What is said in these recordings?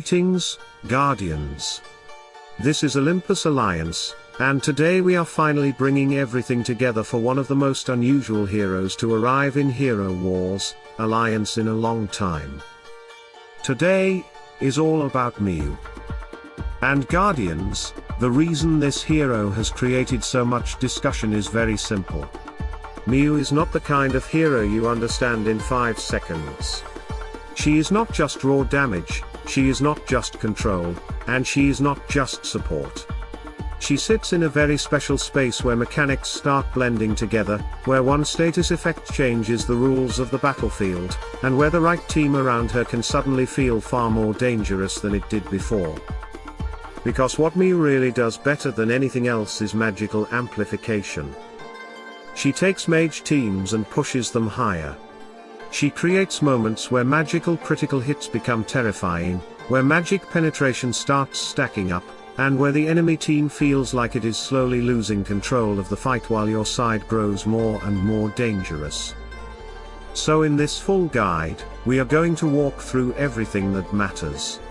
Greetings, Guardians. This is Olympus Alliance, and today we are finally bringing everything together for one of the most unusual heroes to arrive in Hero Wars Alliance in a long time. Today is all about Miu. And Guardians, the reason this hero has created so much discussion is very simple. Miu is not the kind of hero you understand in 5 seconds. She is not just raw damage, she is not just control, and she is not just support. She sits in a very special space where mechanics start blending together, where one status effect changes the rules of the battlefield, and where the right team around her can suddenly feel far more dangerous than it did before. Because what Miu really does better than anything else is magical amplification. She takes mage teams and pushes them higher. She creates moments where magical critical hits become terrifying, where magic penetration starts stacking up, and where the enemy team feels like it is slowly losing control of the fight while your side grows more and more dangerous. So in this full guide, we are going to walk through everything that matters.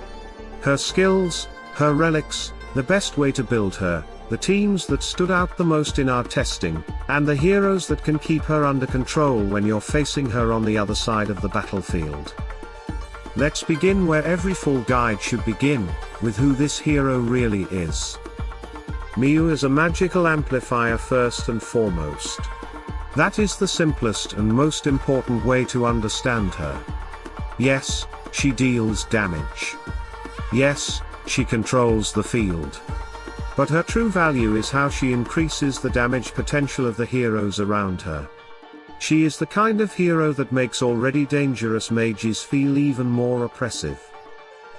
Her skills, her relics, the best way to build her, the teams that stood out the most in our testing, and the heroes that can keep her under control when you're facing her on the other side of the battlefield. Let's begin where every full guide should begin, with who this hero really is. Miu is a magical amplifier first and foremost. That is the simplest and most important way to understand her. Yes, she deals damage. Yes, she controls the field. But her true value is how she increases the damage potential of the heroes around her. She is the kind of hero that makes already dangerous mages feel even more oppressive.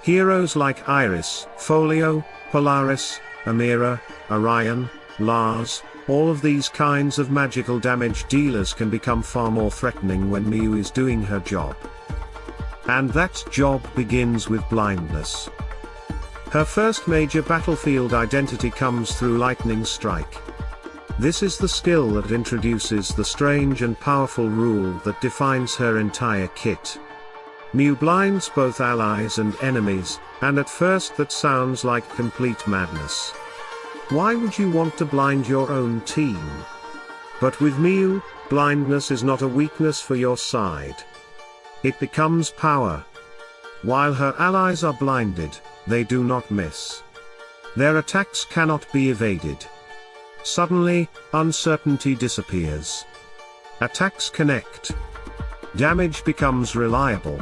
Heroes like Iris, Folio, Polaris, Amira, Orion, Lars, all of these kinds of magical damage dealers can become far more threatening when Miu is doing her job. And that job begins with blindness. Her first major battlefield identity comes through Lightning Strike. This is the skill that introduces the strange and powerful rule that defines her entire kit. Miu blinds both allies and enemies, and at first that sounds like complete madness. Why would you want to blind your own team? But with Miu, blindness is not a weakness for your side. It becomes power. While her allies are blinded, they do not miss. Their attacks cannot be evaded. Suddenly, uncertainty disappears. Attacks connect. Damage becomes reliable.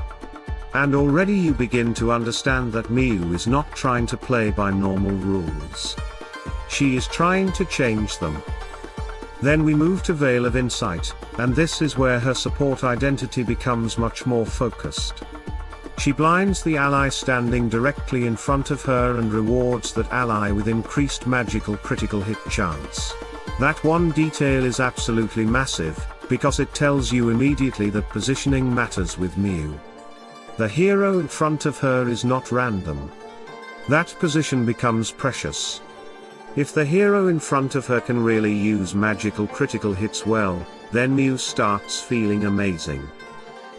And already you begin to understand that Miu is not trying to play by normal rules. She is trying to change them. Then we move to Veil of Insight, and this is where her support identity becomes much more focused. She blinds the ally standing directly in front of her and rewards that ally with increased magical critical hit chance. That one detail is absolutely massive, because it tells you immediately that positioning matters with Miu. The hero in front of her is not random. That position becomes precious. If the hero in front of her can really use magical critical hits well, then Miu starts feeling amazing.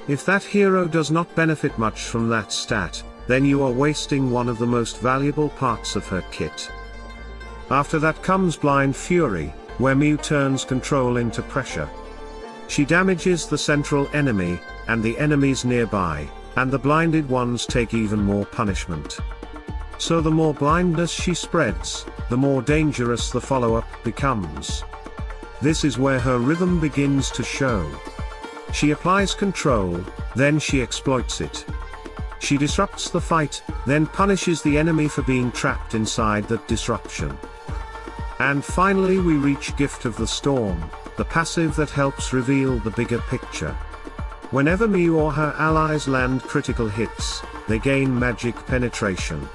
If that hero does not benefit much from that stat, then you are wasting one of the most valuable parts of her kit. After that comes Blind Fury, where Miu turns control into pressure. She damages the central enemy, and the enemies nearby, and the blinded ones take even more punishment. So the more blindness she spreads, the more dangerous the follow-up becomes. This is where her rhythm begins to show. She applies control, then she exploits it. She disrupts the fight, then punishes the enemy for being trapped inside that disruption. And finally we reach Gift of the Storm, the passive that helps reveal the bigger picture. Whenever Miu or her allies land critical hits, they gain magic penetration.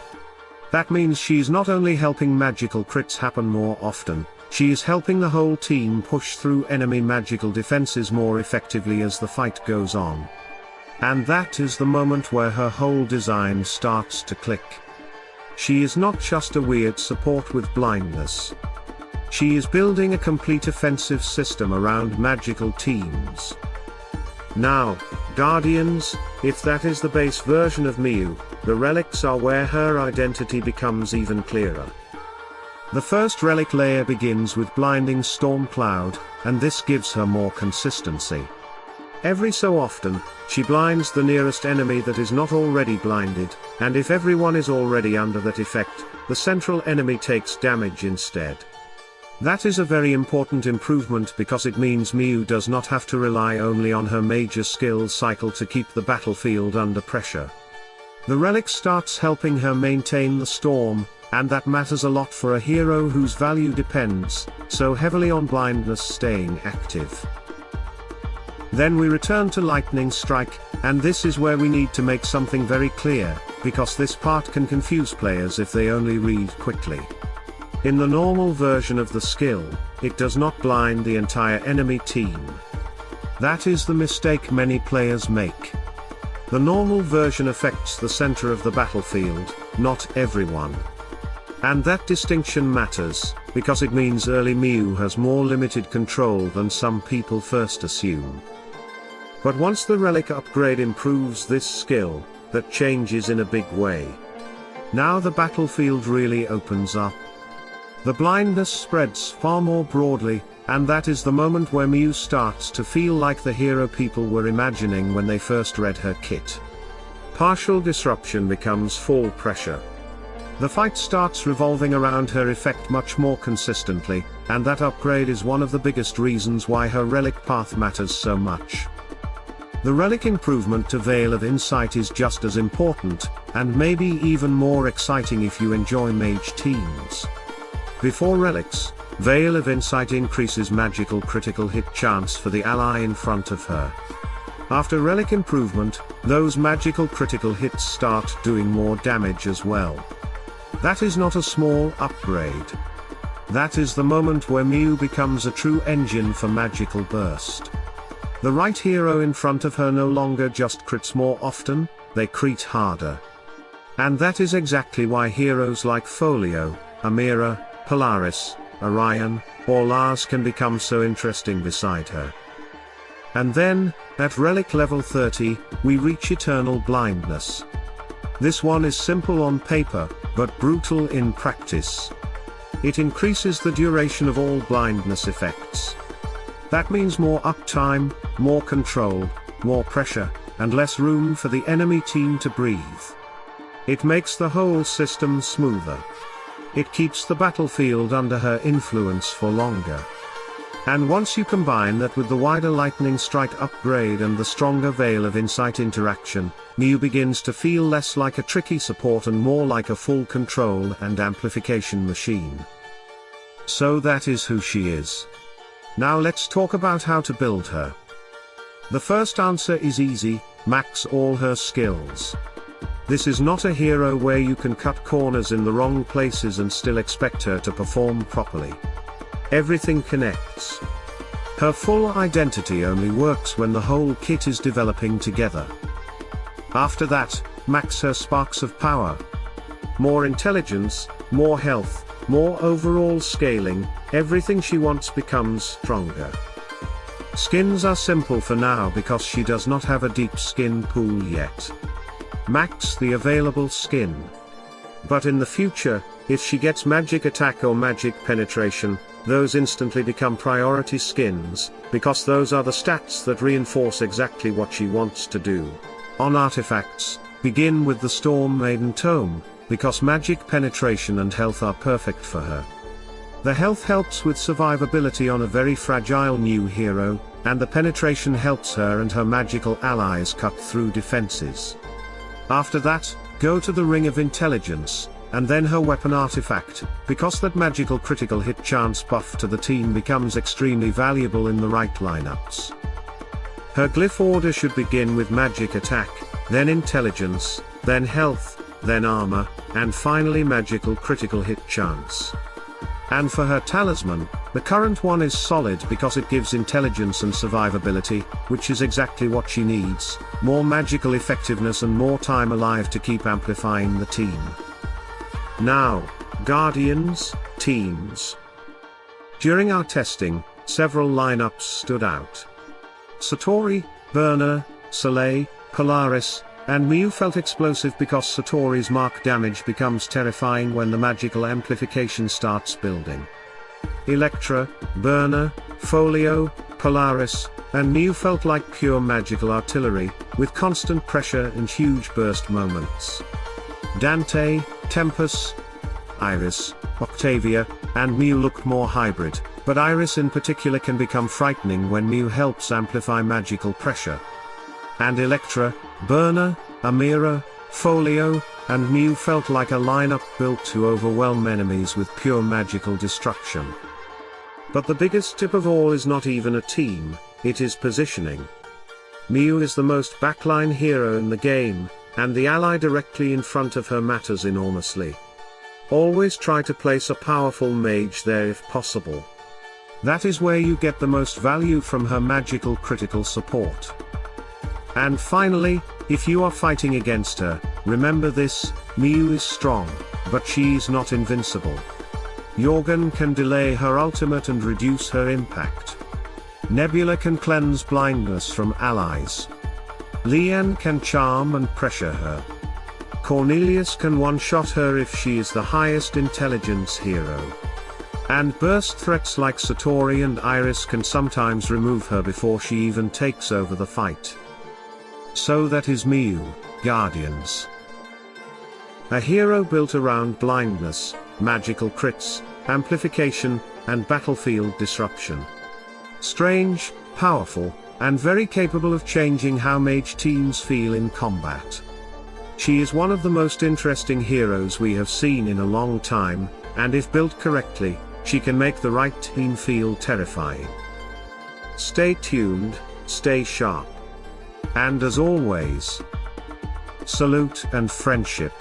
That means she's not only helping magical crits happen more often, she is helping the whole team push through enemy magical defenses more effectively as the fight goes on. And that is the moment where her whole design starts to click. She is not just a weird support with blindness. She is building a complete offensive system around magical teams. Now, Guardians, if that is the base version of Miyu, the relics are where her identity becomes even clearer. The first relic layer begins with Blinding Storm Cloud, and this gives her more consistency. Every so often, she blinds the nearest enemy that is not already blinded, and if everyone is already under that effect, the central enemy takes damage instead. That is a very important improvement because it means Miyu does not have to rely only on her major skill cycle to keep the battlefield under pressure. The relic starts helping her maintain the storm, and that matters a lot for a hero whose value depends so heavily on blindness staying active. Then we return to Lightning Strike, and this is where we need to make something very clear, because this part can confuse players if they only read quickly. In the normal version of the skill, it does not blind the entire enemy team. That is the mistake many players make. The normal version affects the center of the battlefield, not everyone. And that distinction matters, because it means early Miyu has more limited control than some people first assume. But once the relic upgrade improves this skill, that changes in a big way. Now the battlefield really opens up. The blindness spreads far more broadly, and that is the moment where Miyu starts to feel like the hero people were imagining when they first read her kit. Partial disruption becomes full pressure. The fight starts revolving around her effect much more consistently, and that upgrade is one of the biggest reasons why her relic path matters so much. The relic improvement to Veil of Insight is just as important, and maybe even more exciting if you enjoy mage teams. Before relics, Veil of Insight increases magical critical hit chance for the ally in front of her. After relic improvement, those magical critical hits start doing more damage as well. That is not a small upgrade. That is the moment where Miyu becomes a true engine for magical burst. The right hero in front of her no longer just crits more often, they crit harder. And that is exactly why heroes like Folio, Amira, Polaris, Orion, or Lars can become so interesting beside her. And then, at relic level 30, we reach Eternal Blindness. This one is simple on paper, but brutal in practice. It increases the duration of all blindness effects. That means more uptime, more control, more pressure, and less room for the enemy team to breathe. It makes the whole system smoother. It keeps the battlefield under her influence for longer. And once you combine that with the wider Lightning Strike upgrade and the stronger Veil of Insight interaction, Miyu begins to feel less like a tricky support and more like a full control and amplification machine. So that is who she is. Now let's talk about how to build her. The first answer is easy: max all her skills. This is not a hero where you can cut corners in the wrong places and still expect her to perform properly. Everything connects. Her full identity only works when the whole kit is developing together. After that, max her sparks of power. More intelligence, more health, more overall scaling, everything she wants becomes stronger. Skins are simple for now because she does not have a deep skin pool yet. Max the available skin. But in the future, if she gets magic attack or magic penetration, those instantly become priority skins, because those are the stats that reinforce exactly what she wants to do. On artifacts, begin with the Storm Maiden Tome, because magic penetration and health are perfect for her. The health helps with survivability on a very fragile new hero, and the penetration helps her and her magical allies cut through defenses. After that, go to the Ring of Intelligence, and then her weapon artifact, because that magical critical hit chance buff to the team becomes extremely valuable in the right lineups. Her glyph order should begin with magic attack, then intelligence, then health, then armor, and finally magical critical hit chance. And for her talisman, the current one is solid because it gives intelligence and survivability, which is exactly what she needs, more magical effectiveness and more time alive to keep amplifying the team. Now, Guardians, teams. During our testing, several lineups stood out. Satori, Burner, Soleil, Polaris, and Miu felt explosive because Satori's mark damage becomes terrifying when the magical amplification starts building. Electra, Burner, Folio, Polaris, and Miu felt like pure magical artillery, with constant pressure and huge burst moments. Dante, Tempest, Iris, Octavia, and Miu look more hybrid, but Iris in particular can become frightening when Miu helps amplify magical pressure. And Electra, Burner, Amira, Folio, and Miu felt like a lineup built to overwhelm enemies with pure magical destruction. But the biggest tip of all is not even a team, it is positioning. Miu is the most backline hero in the game, and the ally directly in front of her matters enormously. Always try to place a powerful mage there if possible. That is where you get the most value from her magical critical support. And finally, if you are fighting against her, remember this: Miu is strong, but she is not invincible. Jorgen can delay her ultimate and reduce her impact. Nebula can cleanse blindness from allies. Lian can charm and pressure her. Cornelius can one-shot her if she is the highest intelligence hero. And burst threats like Satori and Iris can sometimes remove her before she even takes over the fight. So that is Miu, Guardians. A hero built around blindness, magical crits, amplification, and battlefield disruption. Strange, powerful, and very capable of changing how mage teams feel in combat. She is one of the most interesting heroes we have seen in a long time, and if built correctly, she can make the right team feel terrifying. Stay tuned, stay sharp. And as always, salute and friendship.